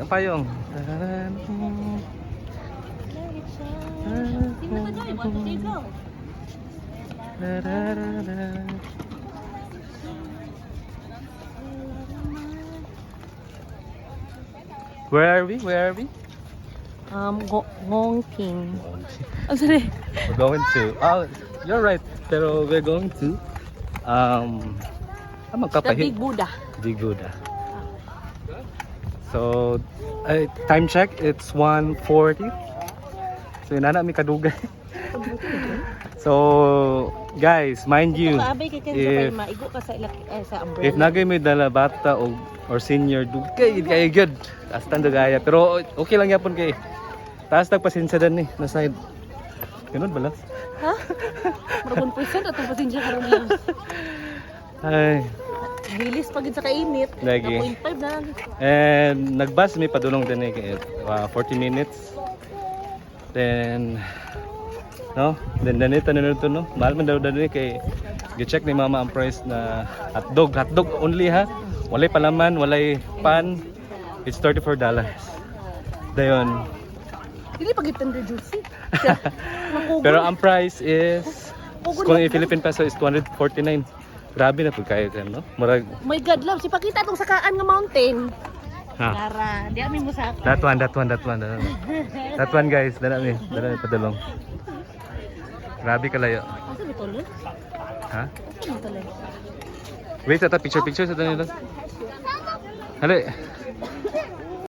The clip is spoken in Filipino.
Payong. Where are we? Where are we? Ngongking. I'm sorry. We're going to. Oh, you're right. Pero we're going to. The Magkapahi. Big Buddha. Big Buddha. So, time check. It's 1:40. So, yun na mi kadugay. So, guys, mind you, if nagay may dala bata or senior, dugay kayo good. Taas tanda gaya. Pero okay lang yapon kay. Taas nagpasensya dan ni na side. Ganun ba lang? Ha? Marabon po siya atong pasensya karon lang. Ay, Release pagid sa kainit. lagi. 0.5 na lang. And nagbus may padulong din kay 40 minutes. Then then danito na to no. Mahal man daw dani kay gi-check ni mama ang price na hotdog only ha. Walay palaman, walay pan. It's $34. Dayon. Dili pagid tender juicy. Pero ang price is kung in Philippine peso is 249. Grabe na pud kayo kan no. Murag My God, love, si pakita tong sakaan nga mountain. ha. Lara, di amin mo sa That one. That one guys, dala mi padulong. Grabe kalayo. Asa mo tolo? Ha? Asa mo tolo? Wait, ata picture sa tanila. Hali.